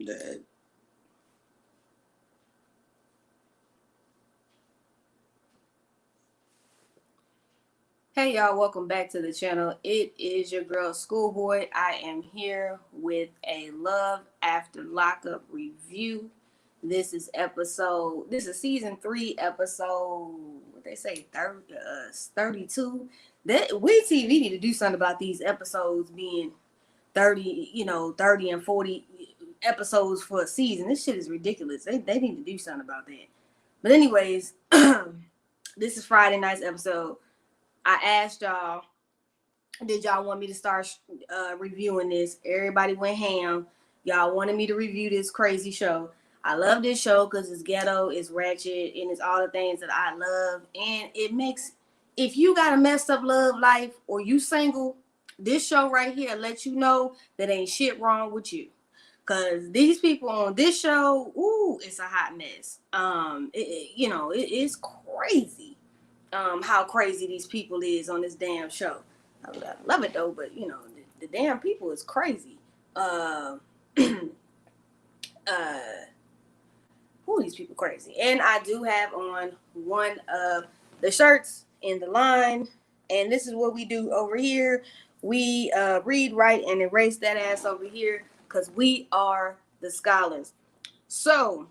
The Hey y'all, welcome back to the channel. It is your girl Schoolboy. I am here with a Love After Lockup review. This is season 3, episode, what they say, 32. That we TV need to do something about these episodes being 30, 30 and 40 episodes for a season. This shit is ridiculous. They need to do something about that. But anyways, this is Friday night's episode. I asked y'all, did y'all want me to start reviewing this? Everybody went ham. Y'all wanted me to review this crazy show. I love this show because it's ghetto, it's ratchet, and it's all the things that I love. And it makes, if you got a messed up love life or you single, this show right here lets you know that ain't shit wrong with you. Because these people on this show, ooh, it's a hot mess. It's crazy how crazy these people is on this damn show. I love it though, but the damn people is crazy. Who are these people crazy? And I do have on one of the shirts in the line, and this is what we do over here. We read, write, and erase that ass over here because we are the scholars. So,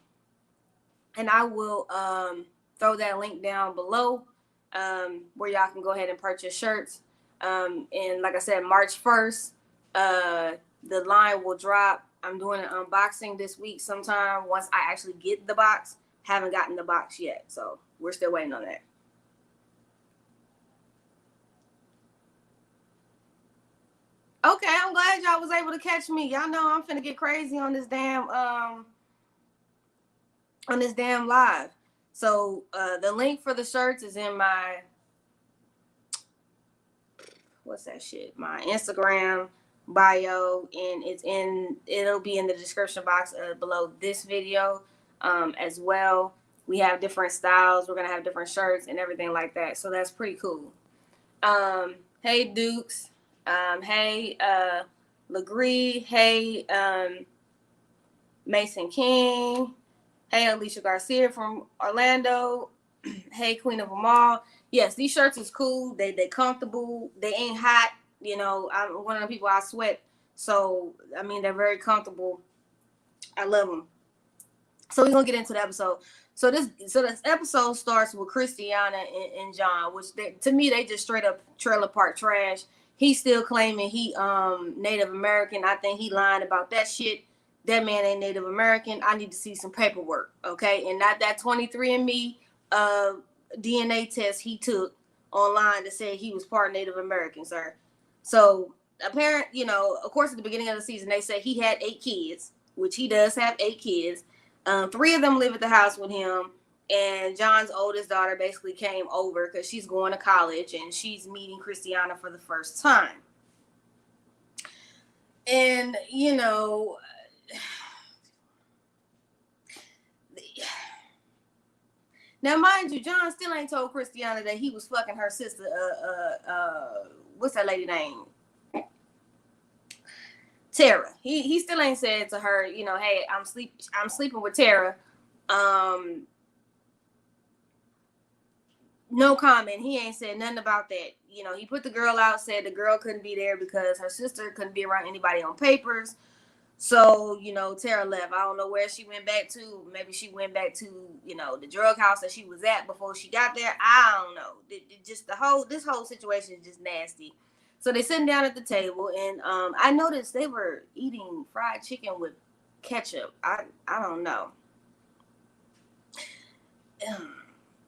and I will throw that link down below where y'all can go ahead and purchase shirts. And like I said, March 1st, the line will drop. I'm doing an unboxing this week sometime once I actually get the box. Haven't gotten the box yet, so we're still waiting on that. Okay, I'm glad y'all was able to catch me. Y'all know I'm finna get crazy on this damn live. So the link for the shirts is in my what's that shit? My Instagram bio, and it'll be in the description box below this video as well. We have different styles. We're gonna have different shirts and everything like that. So that's pretty cool. Hey Dukes. Hey Legree. Hey Mason King. Hey Alicia Garcia from Orlando. Hey Queen of them all. Yes, these shirts is cool. They comfortable. They ain't hot. I'm one of the people I sweat. So I mean, they're very comfortable. I love them. So we're gonna get into the episode. So this episode starts with Kristiana and John, which to me they just straight up trailer park trash. He's still claiming he Native American. I think he lying about that shit. That man ain't Native American. I need to see some paperwork, okay? And not that 23andMe DNA test he took online that said he was part Native American, sir. So of course, at the beginning of the season, they said he had 8 kids, which he does have 8 kids. 3 of them live at the house with him, and John's oldest daughter basically came over because she's going to college and she's meeting Kristiana for the first time. And now mind you, John still ain't told Kristiana that he was fucking her sister. What's that lady name? Tara. He still ain't said to her, hey, I'm sleeping with Tara. No comment. He ain't said nothing about that. He put the girl out, said the girl couldn't be there because her sister couldn't be around anybody on papers. So, Tara left. I don't know where she went back to. Maybe she went back to, the drug house that she was at before she got there. I don't know. This whole situation is just nasty. So they sitting down at the table, and I noticed they were eating fried chicken with ketchup. I don't know.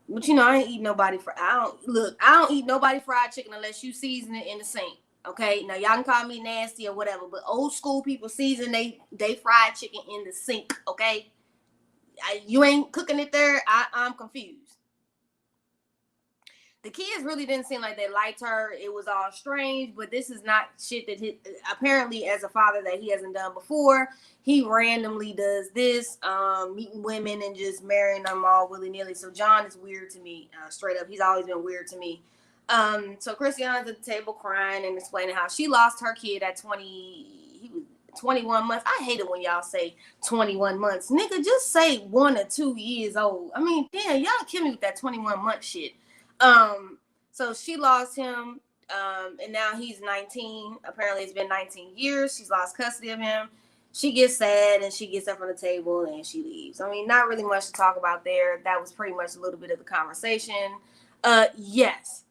But I ain't eat nobody I don't eat nobody fried chicken unless you season it in the sink. Okay, now y'all can call me nasty or whatever, but old school people season they fried chicken in the sink. Okay, you ain't cooking it there. I'm confused. The kids really didn't seem like they liked her. It was all strange, but this is not shit that apparently as a father that he hasn't done before. He randomly does this, meeting women and just marrying them all willy-nilly. So John is weird to me, straight up. He's always been weird to me. So Kristiana's at the table crying and explaining how she lost her kid at 20. 21 months. I hate it when y'all say 21 months. Nigga, just say 1 or 2 years old. I mean, damn, y'all kill me with that 21 month shit. So she lost him, and now he's 19. Apparently, it's been 19 years. She's lost custody of him. She gets sad and she gets up on the table and she leaves. I mean, not really much to talk about there. That was pretty much a little bit of the conversation. Yes.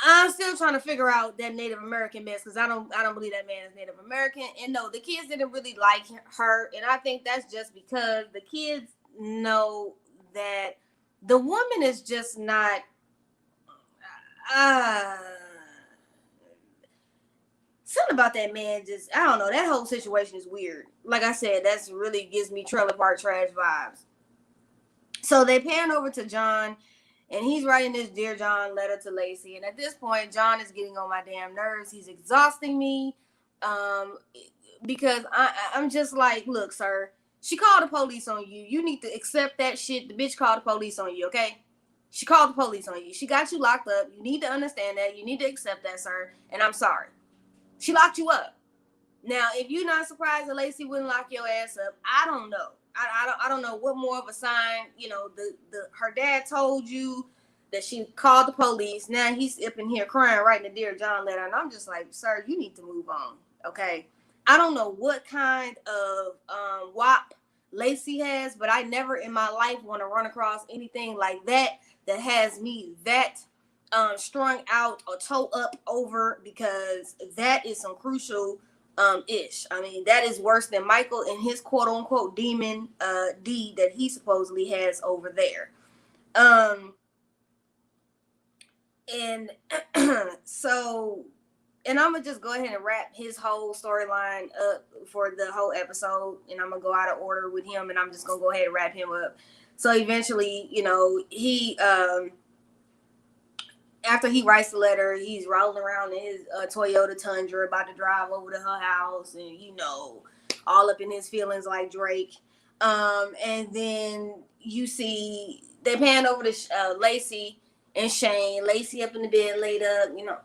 I'm still trying to figure out that Native American mess because I don't believe that man is Native American. And no, the kids didn't really like her, and I think that's just because the kids know that the woman is just not. Something about that man just, I don't know, that whole situation is weird. Like I said, that's really gives me Trailer Park Trash vibes. So they pan over to John, and he's writing this Dear John letter to Lacey. And at this point, John is getting on my damn nerves. He's exhausting me because I'm just like, look, sir, she called the police on you. You need to accept that shit. The bitch called the police on you, okay? She called the police on you. She got you locked up. You need to understand that. You need to accept that, sir. And I'm sorry. She locked you up. Now, if you're not surprised that Lacey wouldn't lock your ass up, I don't know. I don't know what more of a sign. You know, her dad told you that she called the police. Now he's up in here crying, writing a Dear John letter, and I'm just like, sir, you need to move on, okay? I don't know what kind of WAP Lacey has, but I never in my life want to run across anything like that has me that strung out or toe up over, because that is some crucial ish. I mean, that is worse than Michael and his quote unquote demon deed that he supposedly has over there. And so, and I'm gonna just go ahead and wrap his whole storyline up for the whole episode, and I'm gonna go out of order with him, and I'm just gonna go ahead and wrap him up. So eventually, you know, he after he writes the letter, he's rolling around in his Toyota Tundra, about to drive over to her house, and you know, all up in his feelings like Drake. And then you see they pan over to Lacey and Shane. Lacey up in the bed, laid up. You know,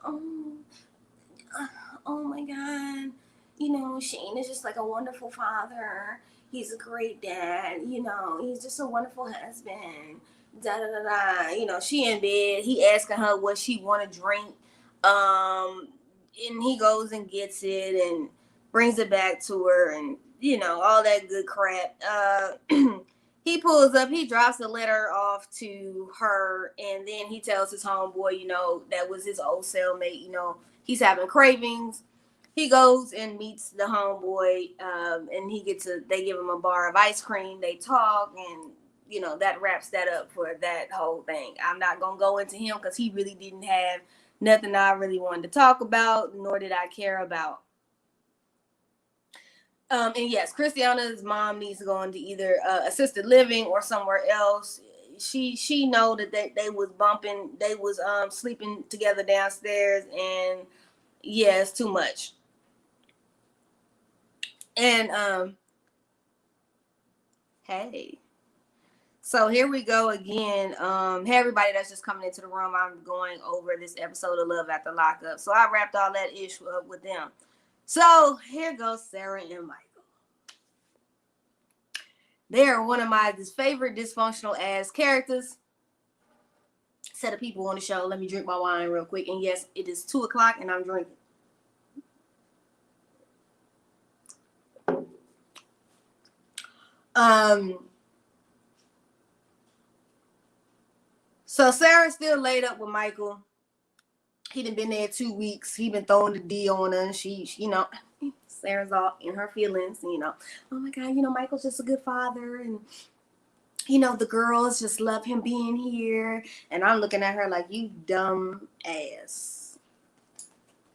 oh my God. You know, Shane is just like a wonderful father. He's a great dad. You know, he's just a wonderful husband. Da da da da. You know, she in bed. He asking her what she want to drink. And he goes and gets it and brings it back to her, and you know, all that good crap. He pulls up. He drops the letter off to her, and then he tells his homeboy, you know, that was his old cellmate. You know, he's having cravings. He goes and meets the homeboy, and they give him a bar of ice cream. They talk, and you know, that wraps that up for that whole thing. I'm not going to go into him because he really didn't have nothing I really wanted to talk about, nor did I care about. And yes, Kristiana's mom needs to go into either assisted living or somewhere else. She know that they was bumping, they was sleeping together downstairs, and yeah, it's too much. And hey. So here we go again. Hey, everybody that's just coming into the room. I'm going over this episode of Love After Lockup. So I wrapped all that issue up with them. So here goes Sarah and Michael. They are one of my favorite dysfunctional ass characters. Set of people on the show. Let me drink my wine real quick. And yes, it is 2:00 and I'm drinking. So Sarah's still laid up with Michael. He done been there 2 weeks. He been throwing the D on her. And she, you know, Sarah's all in her feelings. You know, oh my God, you know, Michael's just a good father. And, you know, the girls just love him being here. And I'm looking at her like, you dumb ass.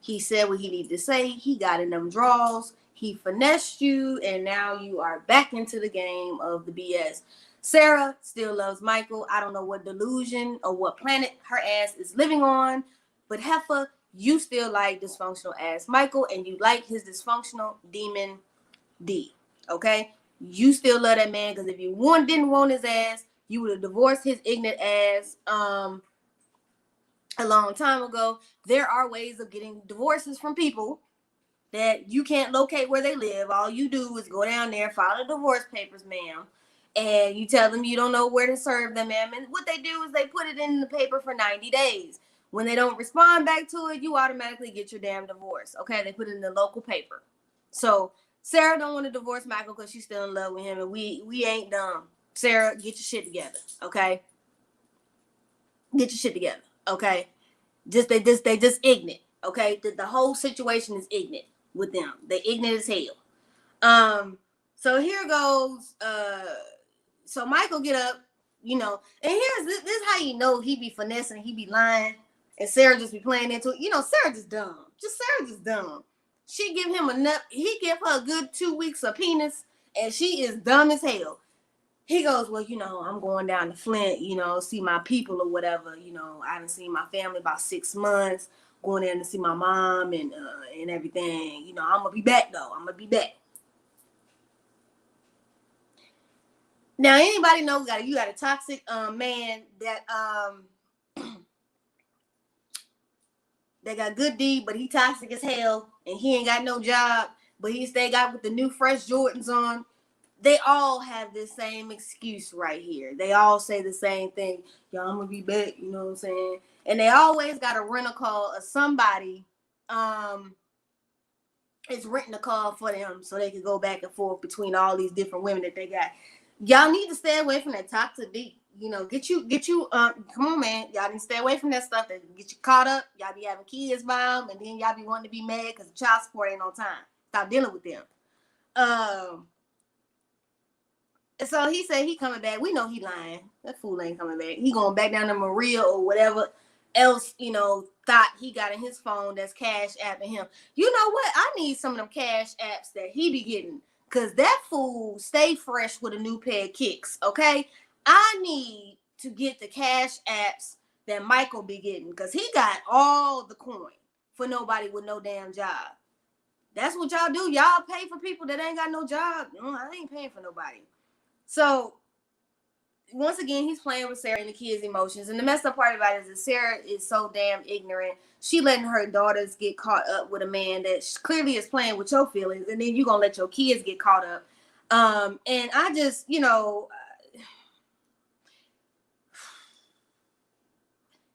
He said what he needed to say. He got in them draws. He finessed you. And now you are back into the game of the BS. Sarah still loves Michael. I don't know what delusion or what planet her ass is living on, but heifer, you still like dysfunctional ass Michael, and you like his dysfunctional demon D. Okay, you still love that man, because if you didn't want his ass, you would have divorced his ignorant ass a long time ago. There are ways of getting divorces from people. that you can't locate where they live. All you do is go down there, file the divorce papers, ma'am, and you tell them you don't know where to serve them, ma'am. And what they do is they put it in the paper for 90 days. When they don't respond back to it, you automatically get your damn divorce. Okay, they put it in the local paper. So Sarah don't want to divorce Michael because she's still in love with him, and we ain't dumb. Sarah, get your shit together, okay? Get your shit together, okay? They just ignorant, okay? The whole situation is ignorant with them. They ignorant as hell. So here goes. So Michael get up, and here's this how you know he be finessing, he be lying, and Sarah just be playing into it. Sarah just dumb. Sarah just dumb. She give him enough. He give her a good 2 weeks of penis, and she is dumb as hell. He goes, well, I'm going down to Flint, see my people or whatever. I haven't seen my family about 6 months. Going in to see my mom and everything. I'm gonna be back though. I'm gonna be back. Now, anybody know you got a toxic man that that got good deed, but he toxic as hell, and he ain't got no job, but he stay got with the new fresh Jordans on. They all have the same excuse right here. They all say the same thing. Y'all, I'm gonna be back, you know what I'm saying? And they always got a rental call of somebody is renting a car for them so they can go back and forth between all these different women that they got. Y'all need to stay away from that toxic deep. Get you come on, man. Y'all need to stay away from that stuff that get you caught up. Y'all be having kids by them, and then y'all be wanting to be mad because the child support ain't on time. Stop dealing with them. So he said he coming back. We know he lying. That fool ain't coming back. He going back down to Maria or whatever else, thought he got in his phone that's cash apping him. You know what? I need some of them cash apps that he be getting. Because that fool stay fresh with a new pair of kicks, okay? I need to get the cash apps that Michael be getting. Because he got all the coin for nobody with no damn job. That's what y'all do. Y'all pay for people that ain't got no job. I ain't paying for nobody. So, once again, he's playing with Sarah and the kids' emotions. And the messed up part about it is that Sarah is so damn ignorant. She letting her daughters get caught up with a man that clearly is playing with your feelings. And then you're going to let your kids get caught up. And I just,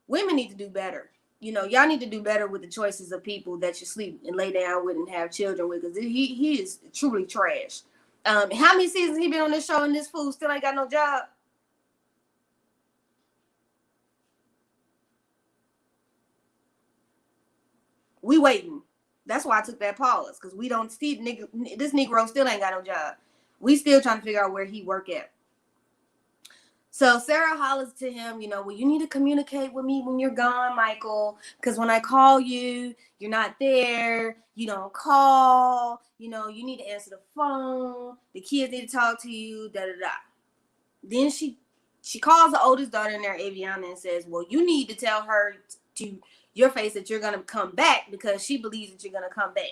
women need to do better. Y'all need to do better with the choices of people that you sleep and lay down with and have children with. Because he is truly trash. How many seasons he been on this show and this fool still ain't got no job? We waiting. That's why I took that pause, because we don't see this Negro still ain't got no job. We still trying to figure out where he work at. So Sarah hollers to him, well, you need to communicate with me when you're gone, Michael, because when I call you, you're not there. You don't call. You need to answer the phone. The kids need to talk to you, da-da-da. Then she calls the oldest daughter in there, Aviana, and says, well, you need to tell her to your face that you're going to come back because she believes that you're going to come back.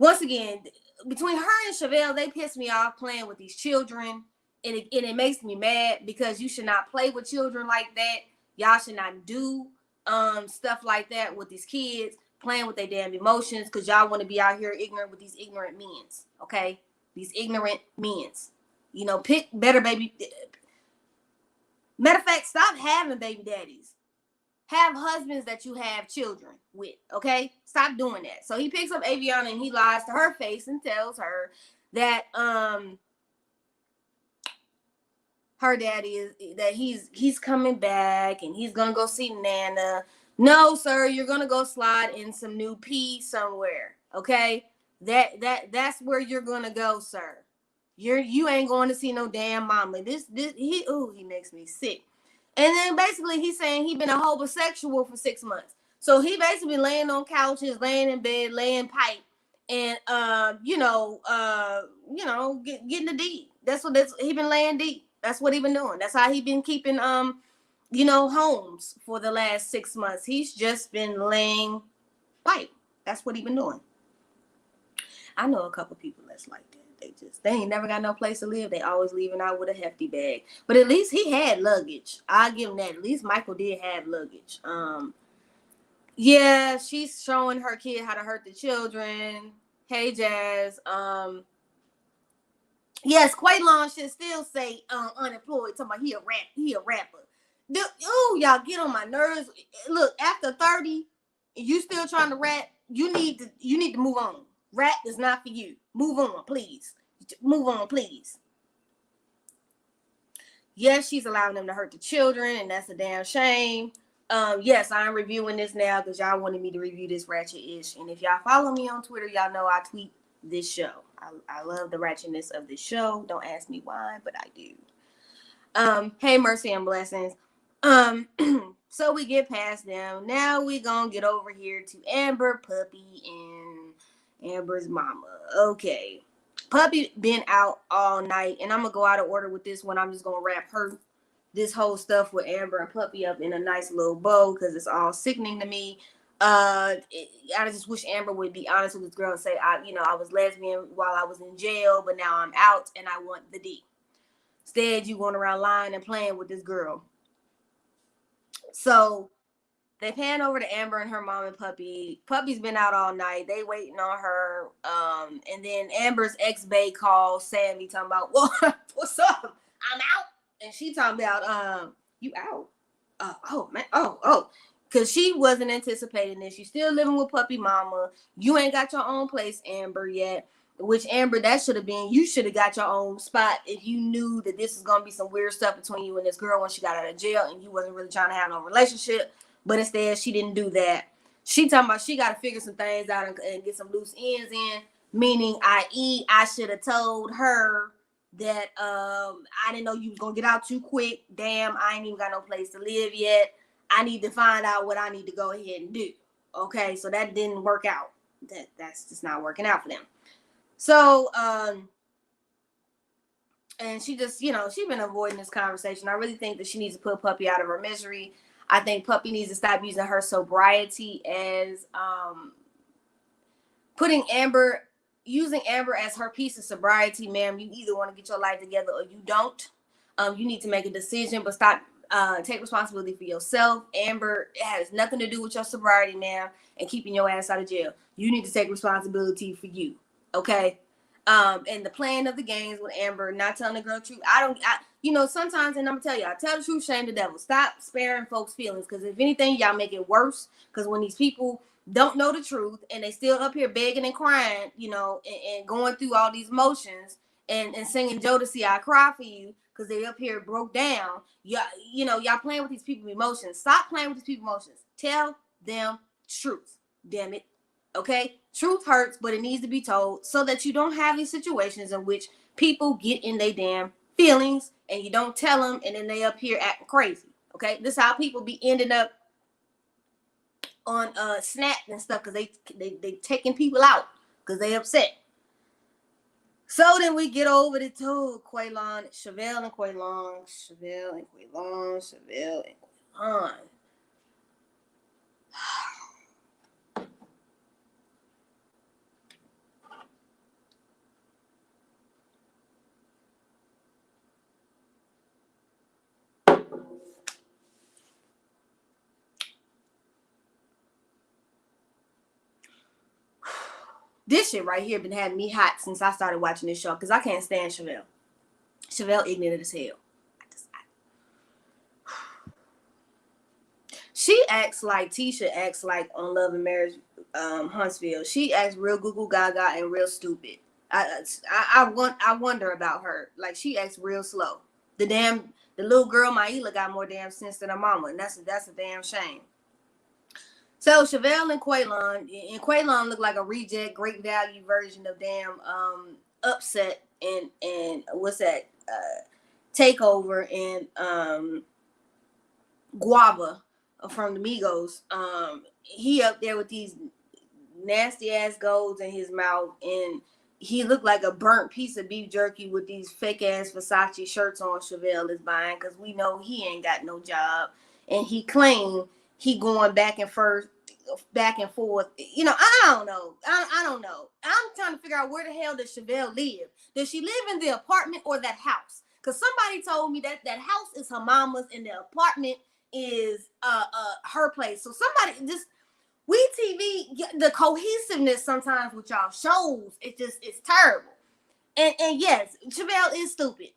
Once again, between her and Chevelle, they piss me off playing with these children. And it makes me mad because you should not play with children like that. Y'all should not do stuff like that with these kids, playing with their damn emotions, because y'all want to be out here ignorant with these ignorant men's, okay? These ignorant men's. Pick better baby. Matter of fact, stop having baby daddies. Have husbands that you have children with, okay? Stop doing that. So he picks up Aviana and he lies to her face and tells her that her daddy is that he's coming back and he's gonna go see Nana. No, sir, you're gonna go slide in some new pee somewhere. Okay, that's where you're gonna go, sir. You ain't going to see no damn mama. He makes me sick. And then basically he's saying he been a homosexual for 6 months. So he basically laying on couches, laying in bed, laying pipe, and getting the D. He been laying D. That's what he been doing. That's how he been keeping homes for the last 6 months. He's just been laying pipe. That's what he been doing. I know a couple people that's like that. They ain't never got no place to live. They always leaving out with a hefty bag. But at least he had luggage. I'll give him that. At least Michael did have luggage. Yeah, she's showing her kid how to hurt the children. Hey, Jazz. Yes, Quaylon should still say unemployed. Talking about he a rapper. Ooh, y'all get on my nerves. Look, after 30, you still trying to rap. You need to move on. Rap is not for you. Move on, please. Move on, please. Yes, she's allowing them to hurt the children, and that's a damn shame. Yes, I'm reviewing this now because y'all wanted me to review this ratchet-ish. And if y'all follow me on Twitter, y'all know I tweet this show. I love the ratchetness of this show. Don't ask me why, but I do. Hey, mercy and blessings. So we get past them. Now we gonna get over here to Amber, Puppy, and Amber's mama. Okay. Puppy been out all night, and I'm gonna go out of order with this one. I'm just gonna wrap this whole stuff with Amber and Puppy up in a nice little bow because it's all sickening to me. I just wish Amber would be honest with this girl and say, I was lesbian while I was in jail, but now I'm out and I want the D. Instead, you going around lying and playing with this girl. So they pan over to Amber and her mom and Puppy. Puppy's been out all night. They waiting on her. And then Amber's ex-bae calls Sammy talking about, well, what's up? I'm out. And she talking about, you out? Oh, man. Oh. Because she wasn't anticipating this. You still living with Puppy mama. You ain't got your own place, Amber, yet. Which, Amber, that should have been, you should have got your own spot if you knew that this is going to be some weird stuff between you and this girl when she got out of jail and you wasn't really trying to have no relationship. But instead, she didn't do that. She talking about she got to figure some things out and get some loose ends in. Meaning, i.e., I should have told her that I didn't know you was going to get out too quick. Damn, I ain't even got no place to live yet. I need to find out what I need to go ahead and do. Okay, so that didn't work out. That's just not working out for them. So, and she just, she's been avoiding this conversation. I really think that she needs to put Puppy out of her misery. I think Puppy needs to stop using her sobriety as using Amber as her piece of sobriety, ma'am. You either want to get your life together or you don't. You need to make a decision, but stop. Take responsibility for yourself. Amber, it has nothing to do with your sobriety, ma'am, and keeping your ass out of jail. You need to take responsibility for you, okay? And the playing of the games with Amber, not telling the girl the truth. Sometimes, and I'm gonna tell y'all, tell the truth, shame the devil. Stop sparing folks' feelings, because if anything, y'all make it worse. Because when these people don't know the truth and they still up here begging and crying, and going through all these motions and singing Jodeci, I cry for you, because they up here broke down. Y'all playing with these people's emotions. Stop playing with these people's emotions. Tell them truth. Damn it. Okay? Truth hurts, but it needs to be told so that you don't have these situations in which people get in their damn feelings and you don't tell them and then they up here acting crazy. Okay? This is how people be ending up on Snap and stuff, because they taking people out because they upset. So then we get over to Quaylon, Chevelle and Quaylon. This shit right here been having me hot since I started watching this show, because I can't stand Chevelle. Chevelle ignorant as hell. She acts like Tisha acts like on Love and Marriage, Huntsville. She acts real goo goo gaga and real stupid. I wonder about her. Like, she acts real slow. The little girl Maila got more damn sense than her mama, and that's a damn shame. So Chevelle and Quaylon look like a reject, great value version of damn Upset and what's that? Takeover and Guava from the Migos. He up there with these nasty ass golds in his mouth, and he looked like a burnt piece of beef jerky with these fake ass Versace shirts on Chevelle is buying, because we know he ain't got no job, and he claimed he going back and forth. I don't know. I don't know. I'm trying to figure out, where the hell does Chevelle live? Does she live in the apartment or that house? Because somebody told me that house is her mama's and the apartment is her place. So somebody just, WeTV, the cohesiveness sometimes with y'all shows, it's terrible. And yes, Chevelle is stupid.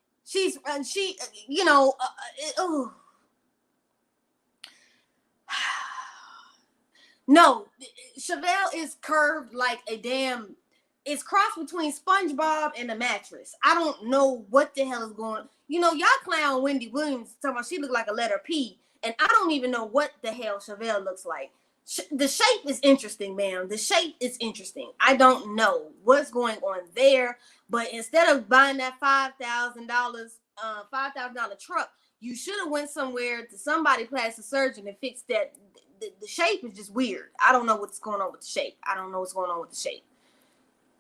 No, Chevelle is curved like a damn. It's crossed between SpongeBob and a mattress. I don't know what the hell is going on. Y'all clown Wendy Williams talking about she looked like a letter P, and I don't even know what the hell Chevelle looks like. The shape is interesting, ma'am. The shape is interesting. I don't know what's going on there, but instead of buying that $5,000 truck, you should have went somewhere to somebody plastic surgeon and fixed that. The shape is just weird. I don't know what's going on with the shape.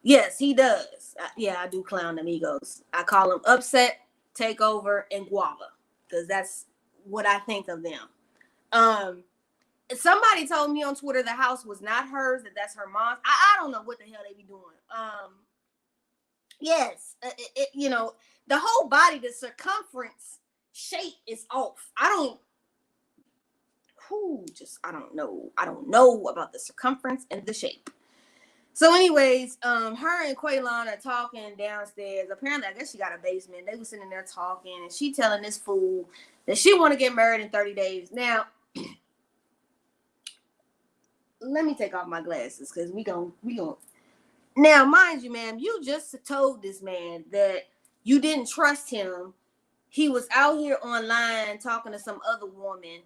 Yes, he does. Yeah, I do clown amigos. I call them Upset, Takeover, and Guava, because that's what I think of them. Somebody told me on Twitter the house was not hers, that's her mom's. I don't know what the hell they be doing. Yes, the whole body, the circumference shape is off. I don't know. I don't know about the circumference and the shape. So anyways, her and Quaylon are talking downstairs. Apparently, I guess she got a basement. They were sitting there talking, and she telling this fool that she want to get married in 30 days. Now, let me take off my glasses because we gon'. Now, mind you, ma'am, you just told this man that you didn't trust him. He was out here online talking to some other woman,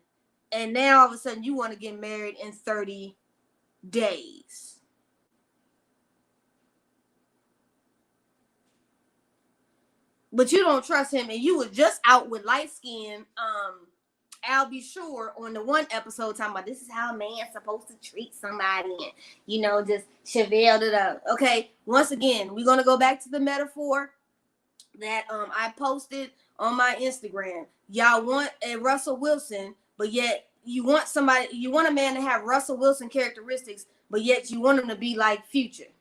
and now all of a sudden you want to get married in 30 days. But you don't trust him, and you were just out with light-skinned Al B. Sure on the one episode talking about this is how a man's supposed to treat somebody, and just Chevelle it up. Okay, once again, we're gonna go back to the metaphor that I posted on my Instagram. Y'all want a Russell Wilson, but yet you want a man to have Russell Wilson characteristics, but yet you want him to be like Future.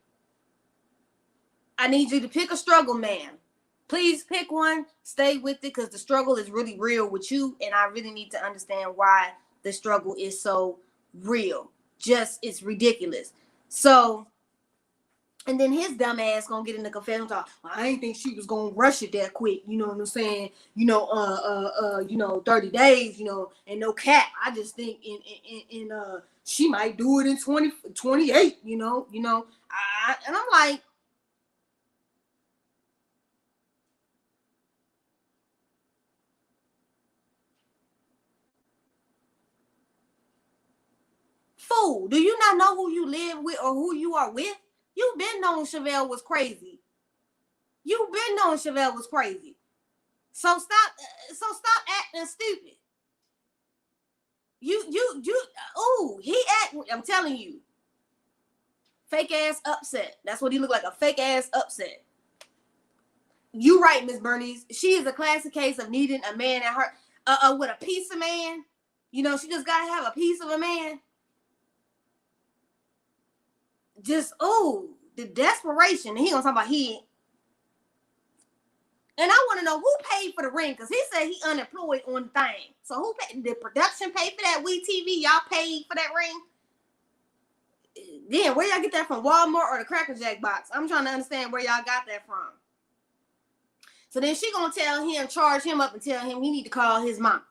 I need you to pick a struggle man. Please pick one, stay with it, because the struggle is really real with you, and I really need to understand why the struggle is so real. It's ridiculous. So, and then his dumb ass gonna get in the confession talk. I ain't think she was gonna rush it that quick. You know what I'm saying? 30 days, and no cap. I just think in she might do it in 28, and I'm like, fool, do you not know who you live with or who you are with? You've been knowing Chevelle was crazy. So stop acting stupid. I'm telling you. Fake ass upset. That's what he looked like, a fake ass upset. You right, Miss Bernice. She is a classic case of needing a man at her with a piece of man. She just gotta have a piece of a man. The desperation. He gonna talk about and I want to know who paid for the ring, because he said he unemployed on the thing. So who paid? Did production pay for that? WeTV, y'all paid for that ring? Then where y'all get that from? Walmart or the Cracker Jack box? I'm trying to understand where y'all got that from. So then she gonna charge him up and tell him he need to call his mom.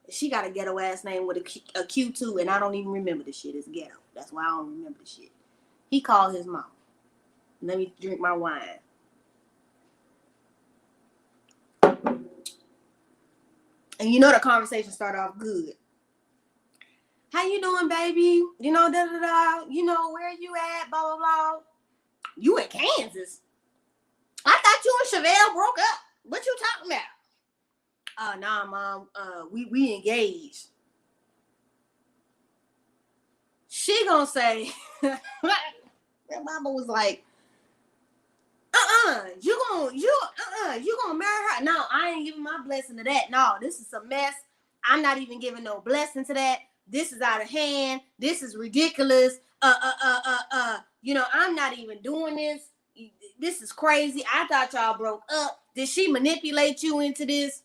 She got a ghetto ass name with a Q too, and I don't even remember the shit. It's ghetto. That's why I don't remember the shit. He called his mom. Let me drink my wine. And the conversation started off good. How you doing, baby? Da da da. Where you at? Blah blah blah. You in Kansas? I thought you and Chevelle broke up. What you talking about? Nah, mom. We engaged. She gonna say, that mama was like, you gonna marry her? No, I ain't giving my blessing to that. No, this is a mess. I'm not even giving no blessing to that. This is out of hand. This is ridiculous. I'm not even doing this. This is crazy. I thought y'all broke up. Did she manipulate you into this?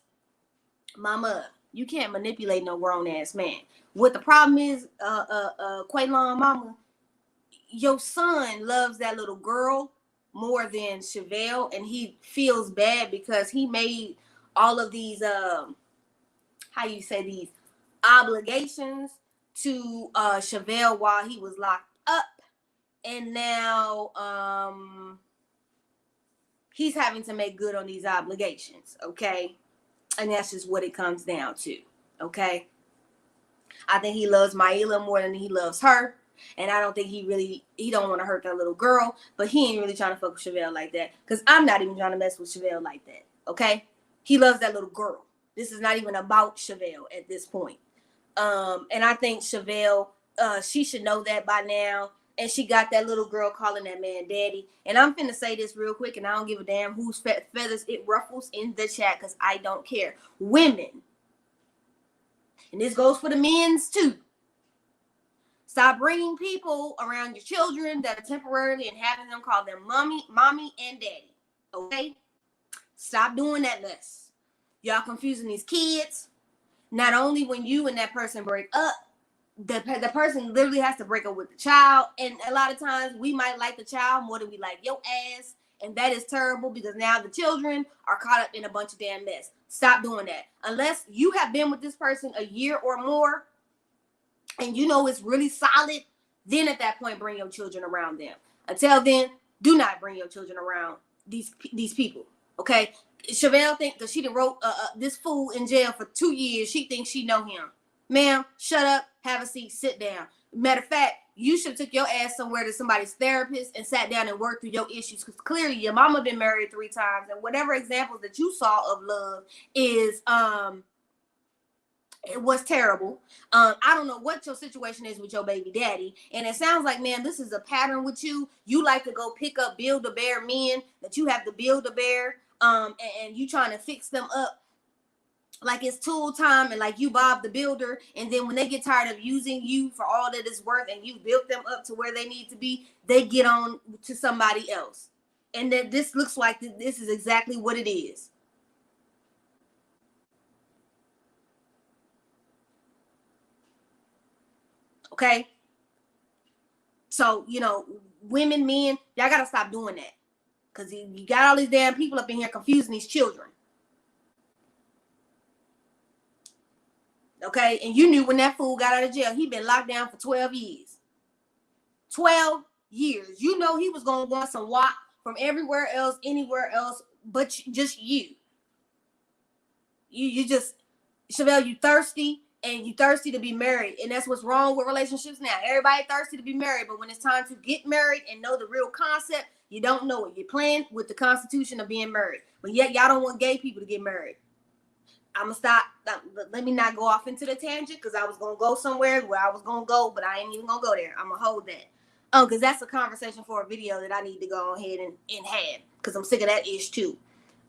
Mama, You can't manipulate no grown ass man. What the problem is, Quaylon mama, your son loves that little girl more than Chevelle, and he feels bad because he made all of these how you say, these obligations to Chevelle while he was locked up, and now he's having to make good on these obligations, okay? And that's just what it comes down to, okay? I think he loves Maila more than he loves her. And I don't think he don't want to hurt that little girl, but he ain't really trying to fuck with Chevelle like that. Because I'm not even trying to mess with Chevelle like that, okay? He loves that little girl. This is not even about Chevelle at this point. And I think Chevelle, she should know that by now. And she got that little girl calling that man daddy. And I'm finna say this real quick, and I don't give a damn whose feathers it ruffles in the chat, because I don't care. Women, and this goes for the men's too, stop bringing people around your children that are temporarily and having them call them mommy and daddy, okay? Stop doing that mess. Y'all confusing these kids. Not only when you and that person break up, the person literally has to break up with the child. And a lot of times we might like the child more than we like your ass. And that is terrible, because now the children are caught up in a bunch of damn mess. Stop doing that. Unless you have been with this person a year or more and you know it's really solid, then at that point bring your children around them. Until then, do not bring your children around these people, okay? Chevelle think that she done wrote this fool in jail for 2 years. She thinks she know him. Ma'am, shut up, have a seat, sit down. Matter of fact, you should have took your ass somewhere to somebody's therapist and sat down and worked through your issues, because clearly your mama been married 3 times, and whatever examples that you saw of love is it was terrible. I don't know what your situation is with your baby daddy, and it sounds like, man, this is a pattern with you. You like to go pick up Build-A-Bear men that you have to Build-A-Bear, and you trying to fix them up like it's tool time, and like you Bob the Builder, and then when they get tired of using you for all that it's worth and you built them up to where they need to be, they get on to somebody else. And that this looks like this is exactly what it is. Okay? So, you know, women, men, y'all gotta stop doing that. Because you got all these damn people up in here confusing these children. Okay, and you knew when that fool got out of jail, he been locked down for 12 years. 12 years. You know he was going to want some wop from everywhere else, anywhere else, but just you. You just, Chevelle, you thirsty, and you thirsty to be married. And that's what's wrong with relationships now. Everybody thirsty to be married, but when it's time to get married and know the real concept, you don't know it. You're playing with the constitution of being married. But yet y'all don't want gay people to get married. I'm gonna stop. Let me not go off into the tangent, because I was gonna go somewhere where I was gonna go, but I ain't even gonna go there. I'm gonna hold that. Because that's a conversation for a video that I need to go ahead and have, because I'm sick of that ish too.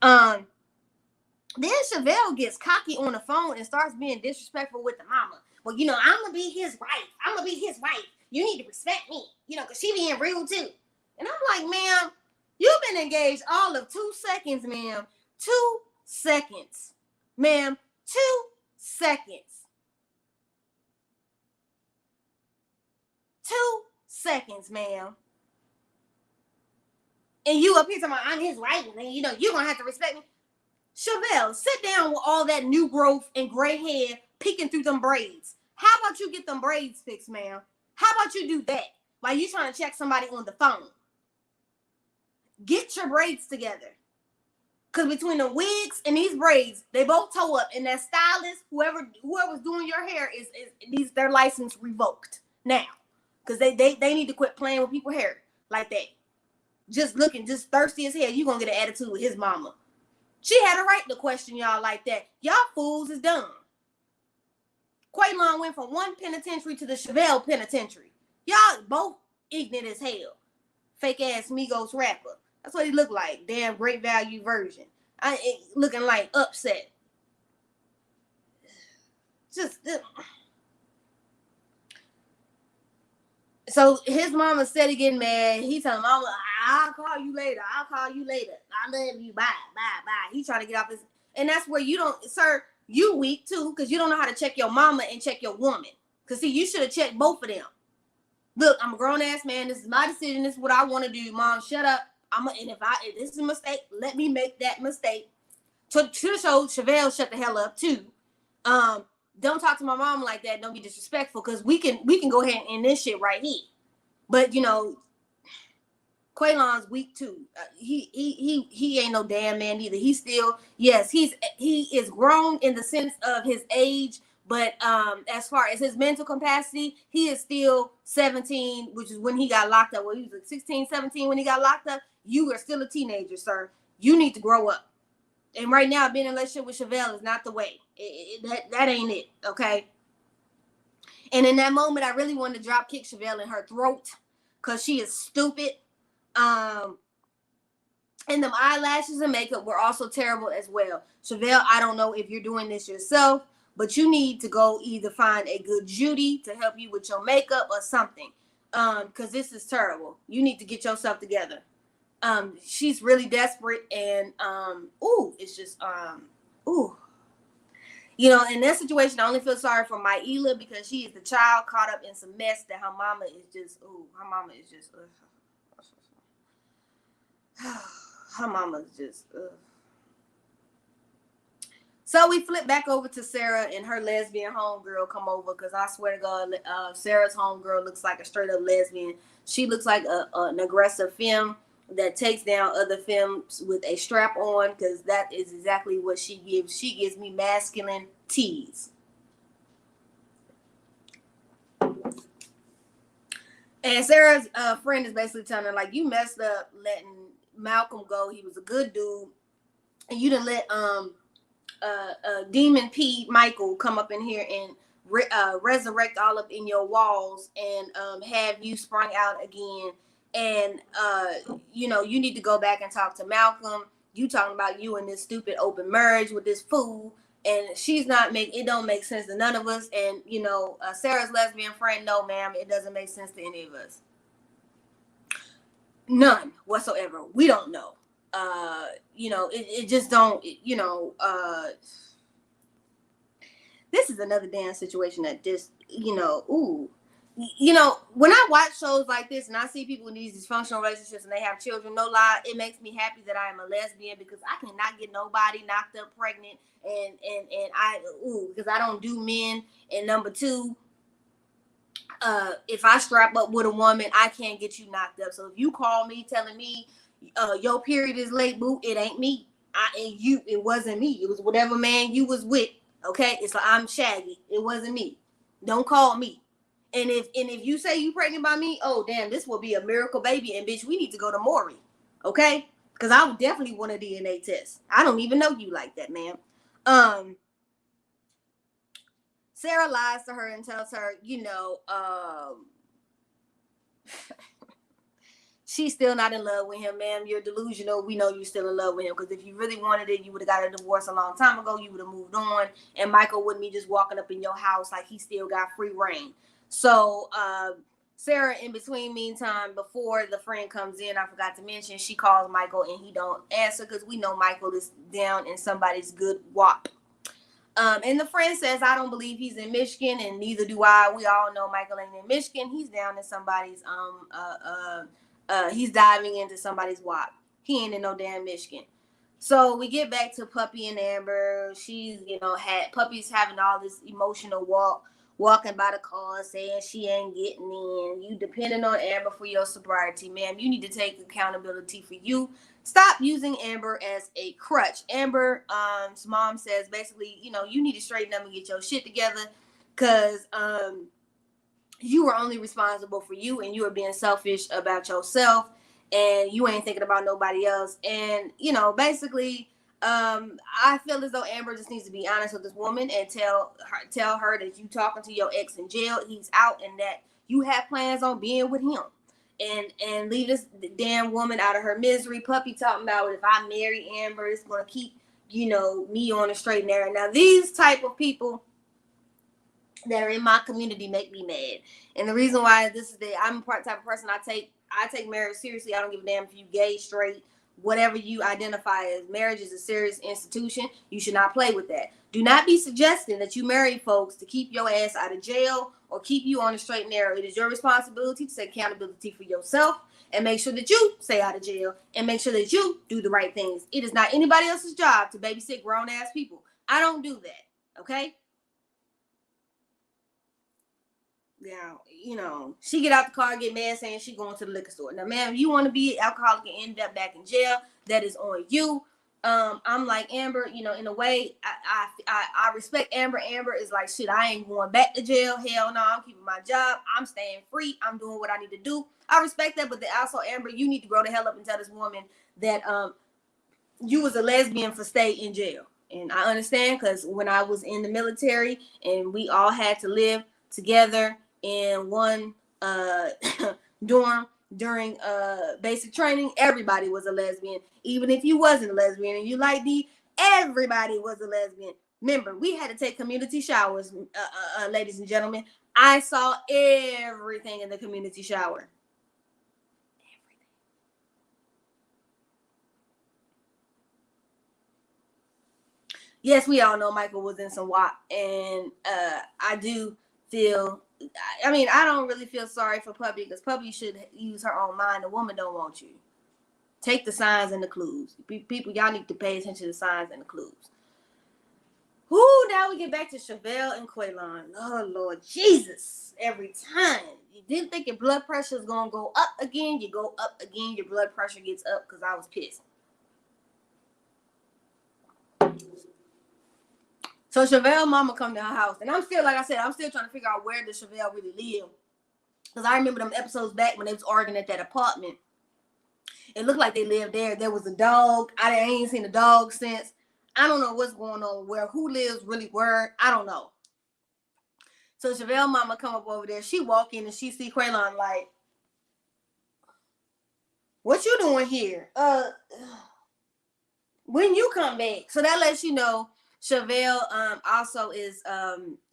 Then Chevelle gets cocky on the phone and starts being disrespectful with the mama. Well, you know, I'm gonna be his wife. I'm gonna be his wife. You need to respect me, you know, because she being rude too. And I'm like, ma'am, you've been engaged all of 2 seconds, ma'am. 2 seconds. Ma'am, 2 seconds. 2 seconds, ma'am. And you up here talking about, I'm his wife, and you know, you're going to have to respect me. Chevelle, sit down with all that new growth and gray hair peeking through them braids. How about you get them braids fixed, ma'am? How about you do that while you trying to check somebody on the phone? Get your braids together. Because between the wigs and these braids, they both toe up. And that stylist, whoever's doing your hair, is their license revoked now. Because they need to quit playing with people's hair like that. Just looking, just thirsty as hell. You're going to get an attitude with his mama. She had a right to question y'all like that. Y'all fools is dumb. Quaylon went from one penitentiary to the Chevelle penitentiary. Y'all both ignorant as hell. Fake ass Migos rapper. That's what he looked like. Damn great value version. Looking like upset. Just so his mama said he getting mad. He telling mama, I'll call you later. I'll call you later. I love you. Bye. He trying to get off his, and that's where you don't, sir. You weak too, because you don't know how to check your mama and check your woman. Because see, you should have checked both of them. Look, I'm a grown ass man. This is my decision. This is what I want to do. Mom, shut up. And if this is a mistake, let me make that mistake. To show Chevelle shut the hell up too. Don't talk to my mom like that. Don't be disrespectful, because we can go ahead and end this shit right here. But you know, Quaylon's weak too. He ain't no damn man either. He's still, yes, he is grown in the sense of his age, but as far as his mental capacity, he is still 17, which is when he got locked up. Well, he was like 16, 17 when he got locked up. You are still a teenager, sir. You need to grow up. And right now, being in a relationship with Chevelle is not the way. That ain't it, okay? And in that moment, I really wanted to drop kick Chevelle in her throat, because she is stupid. And them eyelashes and makeup were also terrible as well. Chevelle, I don't know if you're doing this yourself, but you need to go either find a good Judy to help you with your makeup or something. Because this is terrible. You need to get yourself together. She's really desperate, and it's just you know, in that situation, I only feel sorry for Maila, because she is the child caught up in some mess that her mama is just her mama is just her mama's just So we flip back over to Sarah and her lesbian homegirl come over, because I swear to God, Sarah's homegirl looks like a straight up lesbian. She looks like an aggressive femme that takes down other femmes with a strap on, because that is exactly what she gives. She gives me masculine tease. And Sarah's friend is basically telling her, like, you messed up letting Malcolm go. He was a good dude, and you didn't let Demon P Michael come up in here and resurrect all up in your walls and have you sprung out again. And you know, you need to go back and talk to Malcolm. You talking about you and this stupid open marriage with this fool, and she's not it don't make sense to none of us. And you know, Sarah's lesbian friend, no ma'am, it doesn't make sense to any of us. None whatsoever. We don't know. You know, it just don't, you know, this is another damn situation that just, you know, you know, when I watch shows like this and I see people in these dysfunctional relationships and they have children, no lie, it makes me happy that I am a lesbian, because I cannot get nobody knocked up pregnant, and because I don't do men. And number two, if I strap up with a woman, I can't get you knocked up. So if you call me telling me your period is late, boo, it ain't me. It wasn't me. It was whatever man you was with. Okay, it's like I'm Shaggy. It wasn't me. Don't call me. And if you say you pregnant by me, oh damn, this will be a miracle baby, and bitch, we need to go to Maury, okay? Because I would definitely want a DNA test. I don't even know you like that, ma'am. Sarah lies to her and tells her, you know, she's still not in love with him, ma'am. You're delusional. We know you're still in love with him, because if you really wanted it, you would have got a divorce a long time ago. You would have moved on, and Michael wouldn't be just walking up in your house like he still got free reign. So Sarah, in between meantime, before the friend comes in, I forgot to mention, she calls Michael and he don't answer, because we know Michael is down in somebody's good wop. And the friend says, I don't believe he's in Michigan, and neither do I. We all know Michael ain't in Michigan. He's down in somebody's he's diving into somebody's wop. He ain't in no damn Michigan. So we get back to Puppy and Amber. She's, you know, Puppy's having all this emotional walking by the car saying she ain't getting in. You depending on Amber for your sobriety, ma'am. You need to take accountability for you. Stop using Amber as a crutch. Amber's mom says basically, you know, you need to straighten up and get your shit together, because you are only responsible for you, and you are being selfish about yourself, and you ain't thinking about nobody else. And, you know, basically, I feel as though Amber just needs to be honest with this woman and tell her that you talking to your ex in jail, he's out, and that you have plans on being with him, and leave this damn woman out of her misery. Puppy talking about, if I marry Amber, it's going to keep, you know, me on the straight and narrow. Now, these type of people that are in my community make me mad. And the reason why I'm the type of person, I take marriage seriously. I don't give a damn if you gay, straight, whatever you identify as. Marriage is a serious institution. You should not play with that. Do not be suggesting that you marry folks to keep your ass out of jail or keep you on the straight and narrow. It is your responsibility to take accountability for yourself and make sure that you stay out of jail and make sure that you do the right things. It is not anybody else's job to babysit grown ass people. I don't do that. Okay? Now, she get out the car, get mad, saying she going to the liquor store. Now, ma'am, you want to be alcoholic and end up back in jail, that is on you. I'm like Amber, in a way, I respect Amber. Amber is like, shit, I ain't going back to jail. Hell no, I'm keeping my job. I'm staying free. I'm doing what I need to do. I respect that, but also, Amber, you need to grow the hell up and tell this woman that you was a lesbian for stay in jail. And I understand, because when I was in the military and we all had to live together in one dorm during basic training, everybody was a lesbian. Even if you wasn't a lesbian and you like D, everybody was a lesbian. Remember, we had to take community showers, ladies and gentlemen. I saw everything in the community shower. Yes, we all know Michael was in some WAP, and I do feel, I don't really feel sorry for Puppy, because Puppy should use her own mind. The woman don't want you. Take the signs and the clues. People, y'all need to pay attention to the signs and the clues. Whoo, now we get back to Chevelle and Quaylon. Oh, Lord Jesus. Every time. You didn't think your blood pressure is going to go up again. You go up again. Your blood pressure gets up, because I was pissed. So Chevelle mama come to her house, and I'm still, like I said, I'm still trying to figure out where does Chevelle really live, because I remember them episodes back when they was arguing at that apartment. It looked like they lived there. There was a dog. I ain't seen a dog since. I don't know what's going on, who lives really where. I don't know. So Chevelle mama come up over there. She walk in and she see Quaylon like, what you doing here? When you come back. So that lets you know Chevelle also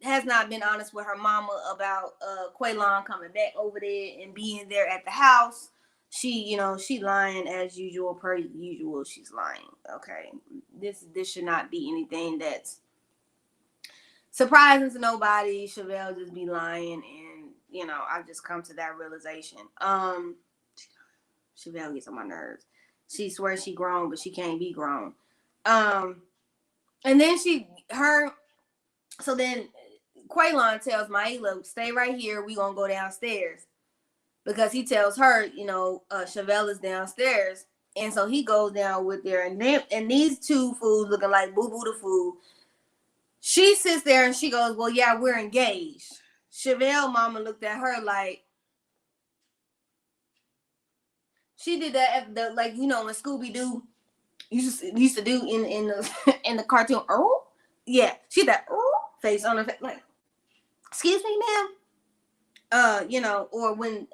has not been honest with her mama about Quaylon coming back over there and being there at the house. She lying as usual, per usual. She's lying. Okay, this should not be anything that's surprising to nobody. Chevelle just be lying, and I've just come to that realization. Chevelle gets on my nerves. She swears she grown, but she can't be grown. And then so then Quaylon tells Maila, stay right here. We gonna go downstairs, because he tells her, Chevelle is downstairs. And so he goes down with her, and these two fools looking like boo-boo the fool. She sits there and she goes, well, yeah, we're engaged. Chevelle mama looked at her like, she did that at the, like, when Scooby-Doo used to do in the in the cartoon. Oh, yeah, she that face on her face, like, excuse me, ma'am. Or when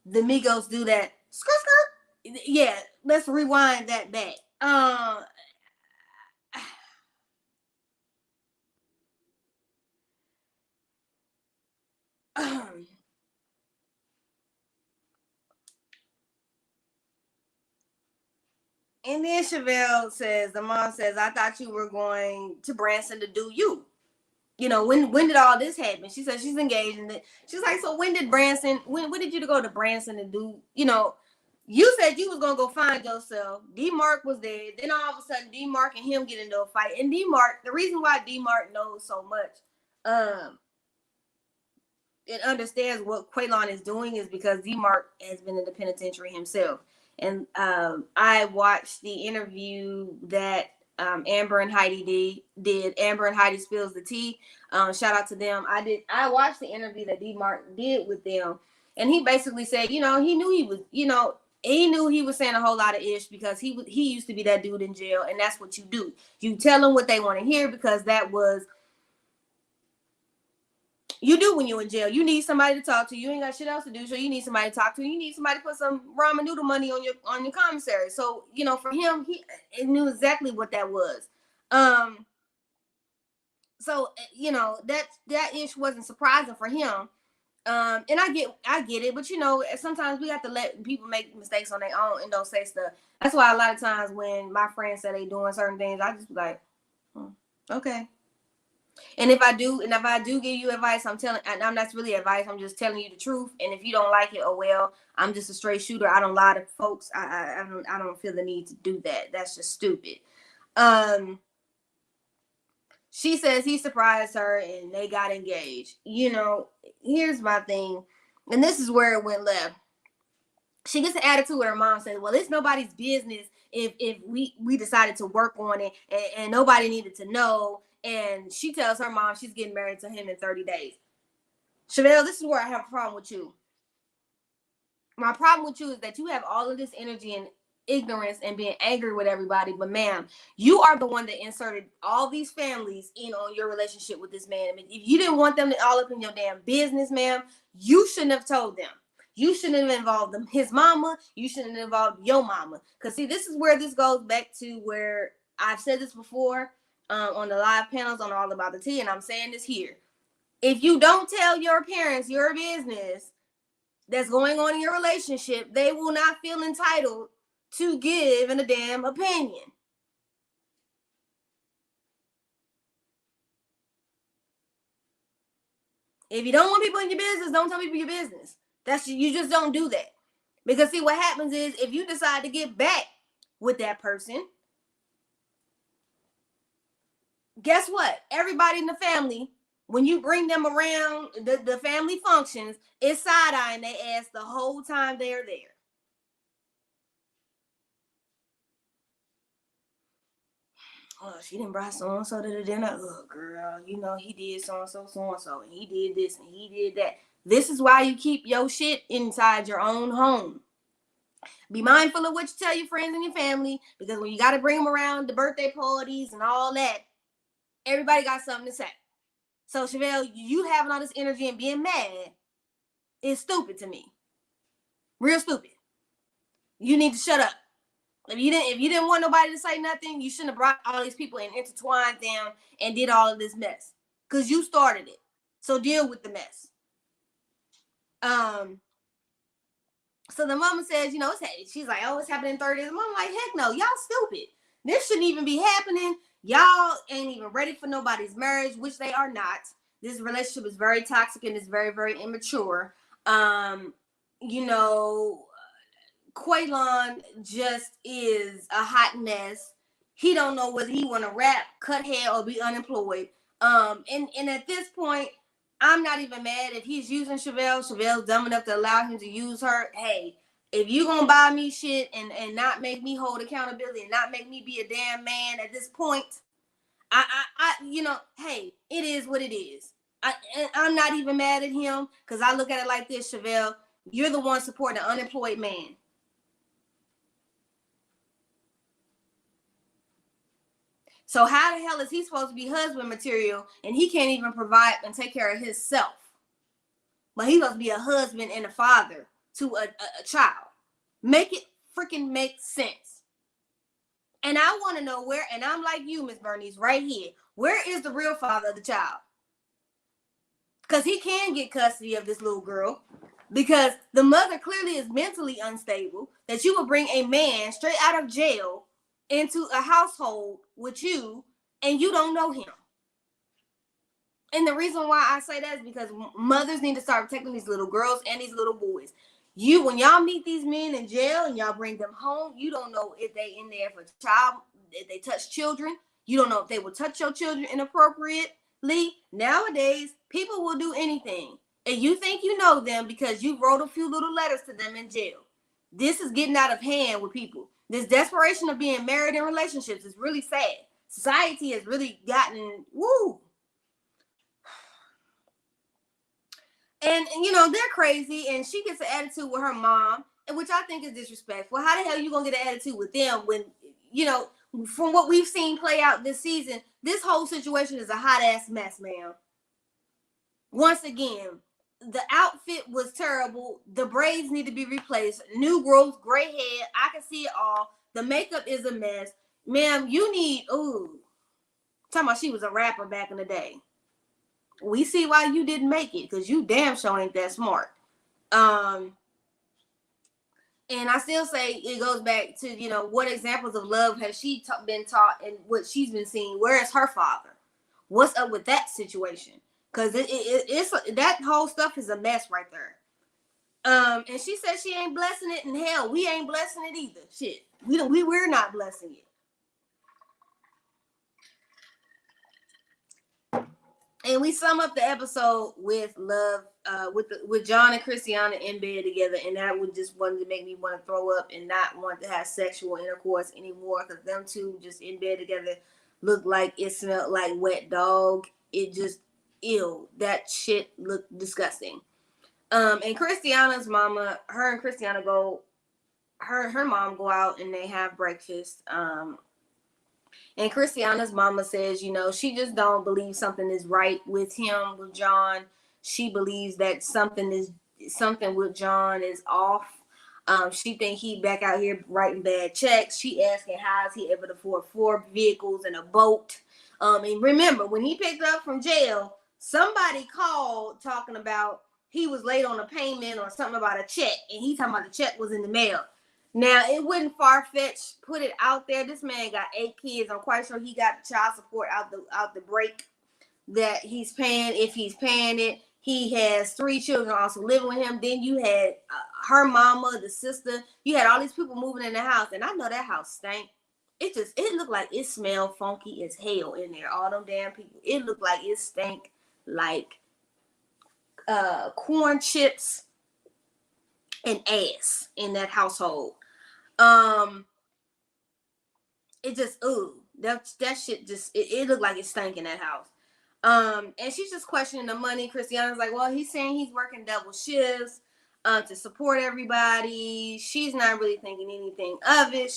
the Migos do that skirt skirt. Yeah, let's rewind that back. And then Chevelle says, the mom says, I thought you were going to Branson to do you. When did all this happen? She said she's engaged, and she's like, so when did you go to Branson and do, you said you was going to go find yourself. D-Mark was there. Then all of a sudden, D-Mark and him get into a fight. And D-Mark, the reason why D-Mark knows so much, and understands what Quaylon is doing is because D-Mark has been in the penitentiary himself. And I watched the interview that Amber and Heidi did. Amber and Heidi spills the tea. Shout out to them. I watched the interview that D-Mark did with them, and he basically said, he knew he was saying a whole lot of ish, because he used to be that dude in jail, and that's what you do. You tell them what they want to hear, because that was you do when you're in jail. You need somebody to talk to. You ain't got shit else to do, so you need somebody to talk to. You need somebody to put some ramen noodle money on your commissary. So for him, he knew exactly what that was. So that ish wasn't surprising for him. And I get it, but you know, sometimes we have to let people make mistakes on their own and don't say stuff. That's why a lot of times when my friends say they doing certain things, I just be like, okay. And if I do give you advice, I'm not really advice. I'm just telling you the truth. And if you don't like it, oh well. I'm just a straight shooter. I don't lie to folks. I don't feel the need to do that. That's just stupid. She says he surprised her and they got engaged. You know, here's my thing, and this is where it went left. She gets an attitude with her mom, says, well, it's nobody's business if we decided to work on it and nobody needed to know. And she tells her mom she's getting married to him in 30 days. Chevelle, this is where I have a problem with you. My problem with you is that you have all of this energy and ignorance and being angry with everybody, but ma'am, you are the one that inserted all these families in on your relationship with this man. I mean, if you didn't want them to all up in your damn business, ma'am, you shouldn't have told them. You shouldn't have involved them. His mama, you shouldn't have involved your mama. Because see, this is where this goes back to where I've said this before on the live panels on All About the Tea, and I'm saying this here. If you don't tell your parents your business that's going on in your relationship, they will not feel entitled to give a damn opinion. If you don't want people in your business, don't tell people your business. You just don't do that. Because see, what happens is if you decide to get back with that person, guess what? Everybody in the family, when you bring them around the family functions, it's side-eyeing their ass the whole time they're there. Oh, she didn't bring so-and-so to the dinner. Oh, girl, you know, he did so-and-so, and he did this, and he did that. This is why you keep your shit inside your own home. Be mindful of what you tell your friends and your family, because when you got to bring them around the birthday parties and all that, everybody got something to say. So, Chevelle, you having all this energy and being mad is stupid to me. Real stupid. You need to shut up. If you didn't want nobody to say nothing, you shouldn't have brought all these people and intertwined them and did all of this mess. Because you started it. So deal with the mess. So the mama says, you know, she's like, oh, it's happening in 30 days. The mama like, heck no, y'all stupid. This shouldn't even be happening. Y'all ain't even ready for nobody's marriage, which they are not. This relationship is very toxic and it's very, very immature. You know, Quaylon just is a hot mess. He don't know whether he want to rap, cut hair, or be unemployed. And at this point, I'm not even mad if he's using Chevelle. Chevelle's dumb enough to allow him to use her. Hey, if you gonna buy me shit and not make me hold accountability and not make me be a damn man at this point, I you know, hey, it is what it is. I'm not even mad at him because I look at it like this, Chevelle. You're the one supporting an unemployed man. So how the hell is he supposed to be husband material and he can't even provide and take care of himself? But he's supposed to be a husband and a father to a child. Make it freaking make sense. And I want to know where, and I'm like you, Miss Bernice, right here. Where is the real father of the child? Because he can get custody of this little girl. Because the mother clearly is mentally unstable. That you would bring a man straight out of jail into a household with you and you don't know him. And the reason why I say that is because mothers need to start protecting these little girls and these little boys. When y'all meet these men in jail and y'all bring them home, you don't know if they in there for child, if they touch children. You don't know if they will touch your children inappropriately. Nowadays, people will do anything. And you think you know them because you wrote a few little letters to them in jail. This is getting out of hand with people. This desperation of being married in relationships is really sad. Society has really gotten, woo. And you know, they're crazy, and she gets an attitude with her mom, which I think is disrespectful. How the hell are you gonna get an attitude with them when, you know, from what we've seen play out this season, this whole situation is a hot ass mess, ma'am. Once again, the outfit was terrible. The braids need to be replaced. New growth, gray hair. I can see it all. The makeup is a mess. Ma'am, you need, talking about she was a rapper back in the day. we see why you didn't make it, because you damn sure ain't that smart. And I still say it goes back to, you know, what examples of love has she been taught and what she's been seeing? Where is her father? What's up with that situation? Because it's that whole stuff is a mess right there. And she said she ain't blessing it, and hell, we ain't blessing it either. Shit, we're not blessing it. And we sum up the episode with love, with John and Kristiana in bed together, and that would just wanted to make me want to throw up and not want to have sexual intercourse anymore, because them two just in bed together looked like it smelled like wet dog. It just, ew, that shit looked disgusting. And Kristiana's mama, her and Kristiana go, her mom go out and they have breakfast. And Kristiana's mama says, you know, she just don't believe something is right with him, with John. She believes that something with John is off. She think he back out here writing bad checks. She asking how is he able to afford 4 vehicles and a boat. And remember, when he picked up from jail, somebody called talking about he was late on a payment or something about a check, and he talking about the check was in the mail. Now, it wouldn't far-fetched put it out there. This man got 8 kids. I'm quite sure he got child support out the break that he's paying, if he's paying it. He has 3 children also living with him. Then you had her mama, the sister. You had all these people moving in the house, and I know that house stank. It looked like it smelled funky as hell in there. All them damn people. It looked like it stank like corn chips and ass in that household. It just, ooh, that shit just, it looked like it stank in that house. And she's just questioning the money. Kristiana's like, well, he's saying he's working double shifts to support everybody. She's not really thinking anything of it.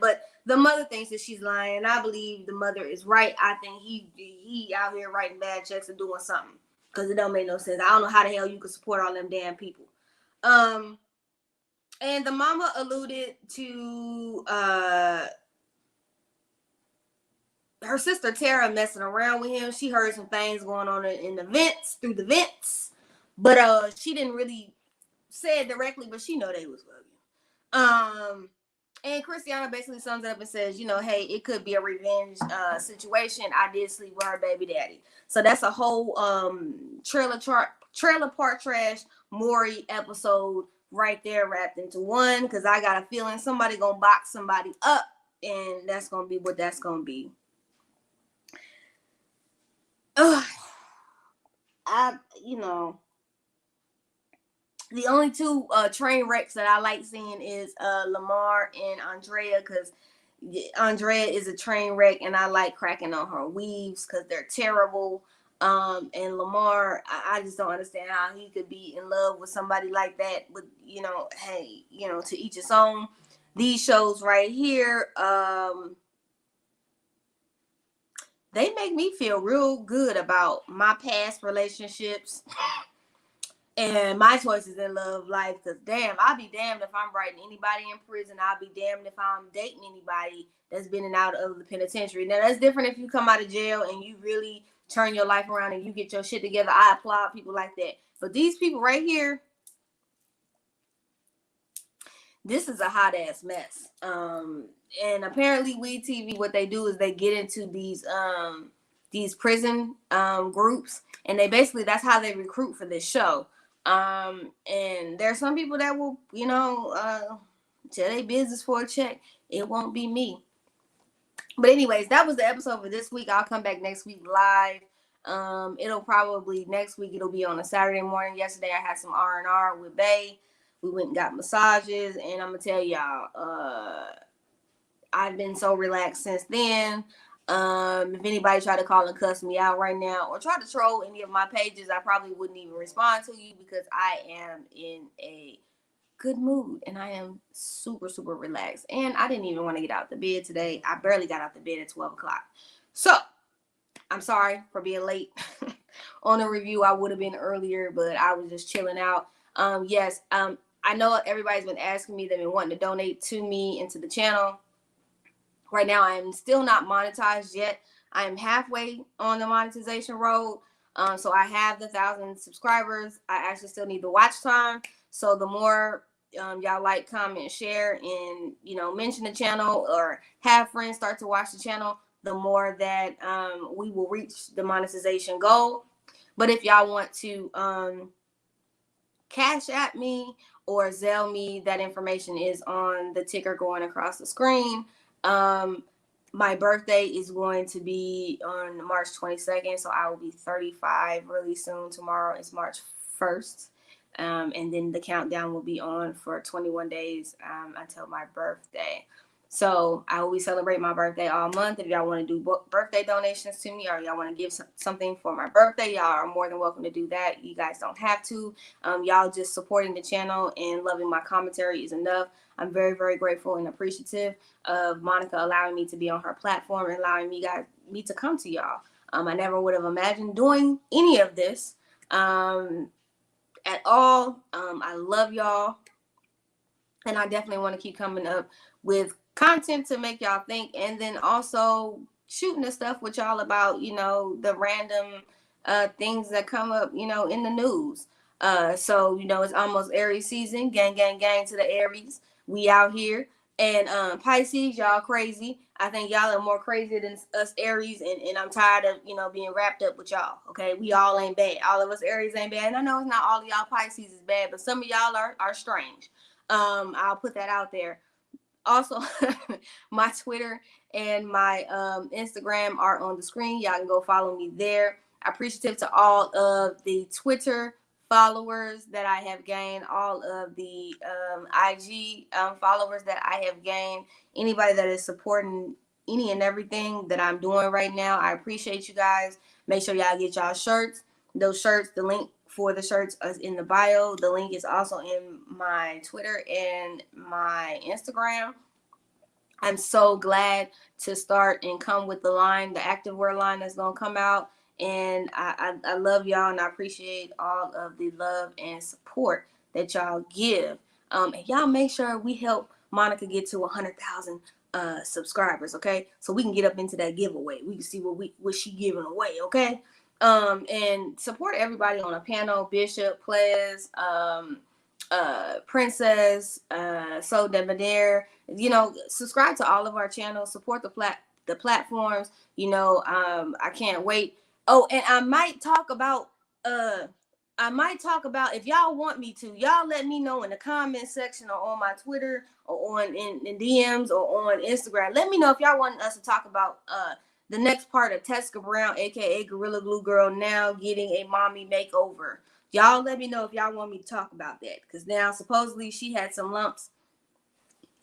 But the mother thinks that she's lying. I believe the mother is right. I think he out here writing bad checks and doing something, because it don't make no sense. I don't know how the hell you could support all them damn people. And the mama alluded to her sister Tara messing around with him. She heard some things going on in the vents, through the vents, but she didn't really say it directly, but she know they was fucking. And Kristiana basically sums it up and says, you know, hey, it could be a revenge situation. I did sleep with her baby daddy. So that's a whole trailer park trash Maury episode right there, wrapped into one, because I got a feeling somebody gonna box somebody up, and that's gonna be what that's gonna be. You know, the only 2 train wrecks that I like seeing is Lamar and Andrea, because Andrea is a train wreck, and I like cracking on her weaves because they're terrible. And Lamar, I just don't understand how he could be in love with somebody like that. But, you know, hey, you know, to each his own. These shows right here, they make me feel real good about my past relationships and my choices in love life. Because damn, I'll be damned if I'm writing anybody in prison. I'll be damned if I'm dating anybody that's been in and out of the penitentiary. Now, that's different if you come out of jail and you really turn your life around and you get your shit together. I applaud people like that. But these people right here, this is a hot ass mess. And apparently Weed TV, what they do is they get into these prison groups, and they basically, that's how they recruit for this show. And there's some people that will, you know, tell their business for a check. It won't be me. But anyways, that was the episode for this week. I'll come back next week live. It'll probably, next week it'll be on a Saturday morning. Yesterday I had some R&R with Bay. We went and got massages, and I'm gonna tell y'all, I've been so relaxed since then. If anybody try to call and cuss me out right now or try to troll any of my pages, I probably wouldn't even respond to you, because I am in a good mood and I am super, super relaxed. And I didn't even want to get out the bed today. I barely got out the bed at 12 o'clock. So I'm sorry for being late on the review. I would have been earlier, but I was just chilling out. I know everybody's been asking me, they've been wanting to donate to me and to the channel. Right now, I am still not monetized yet. I am halfway on the monetization road. So I have the 1,000 subscribers. I actually still need the watch time. So the more y'all like, comment, share, and mention the channel or have friends start to watch the channel, the more that we will reach the monetization goal. But if y'all want to cash at me or Zelle me, that information is on the ticker going across the screen. My birthday is going to be on March 22nd, so I will be 35 really soon. Tomorrow is March 1st. And then the countdown will be on for 21 days until my birthday. So I will be celebrating my birthday all month. If y'all want to do birthday donations to me, or y'all want to give something for my birthday, y'all are more than welcome to do that. You guys don't have to. Y'all just supporting the channel and loving my commentary is enough. I'm very, very grateful and appreciative of Monica allowing me to be on her platform and allowing me to come to y'all. I never would have imagined doing any of this at all. I love y'all, and I definitely want to keep coming up with content to make y'all think, and then also shooting the stuff with y'all about the random things that come up in the news. So it's almost Aries season. Gang, gang, gang to the Aries. We out here. And Pisces, y'all crazy. I think y'all are more crazy than us Aries, and I'm tired of being wrapped up with y'all. Okay, we all ain't bad. All of us Aries ain't bad. And I know it's not all of y'all Pisces is bad, but some of y'all are strange. I'll put that out there. Also, my Twitter and my Instagram are on the screen. Y'all can go follow me there. Appreciative to all of the Twitter followers that I have gained, all of the IG followers that I have gained, anybody that is supporting any and everything that I'm doing right now. I appreciate you guys. Make sure y'all get y'all shirts. Those shirts, the link for the shirts is in the bio. The link is also in my Twitter and my Instagram. I'm so glad to start and come with the line, the activewear line that's going to come out. And I love y'all, and I appreciate all of the love and support that y'all give. And y'all make sure we help Monica get to 100,000 subscribers, okay? So we can get up into that giveaway. We can see what she giving away, okay? And support everybody on a panel: Bishop, Ples, Princess, So Debonair. Subscribe to all of our channels. Support the platforms. I can't wait. Oh, and I might talk about if y'all want me to. Y'all let me know in the comment section or on my Twitter or on in DMs or on Instagram. Let me know if y'all want us to talk about the next part of Teska Brown, aka Gorilla Glue Girl, now getting a mommy makeover. Y'all let me know if y'all want me to talk about that, because now supposedly she had some lumps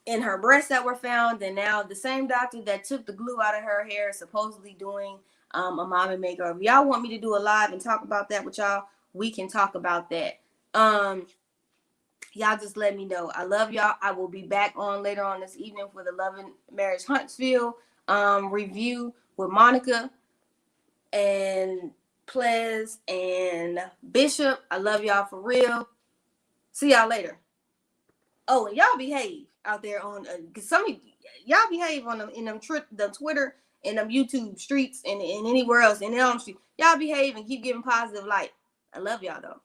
in her breasts that were found, and now the same doctor that took the glue out of her hair is supposedly doing a mommy makeover. If y'all want me to do a live and talk about that with y'all, we can talk about that. Y'all just let me know. I love y'all. I will be back on later on this evening for the Love and Marriage Huntsville review with Monica and Ples and Bishop. I love y'all for real. See y'all later. Oh, and y'all behave out there on some of y'all behave on them in them the Twitter and them YouTube streets and anywhere else in Elm Street. Y'all behave and keep giving positive light. I love y'all though.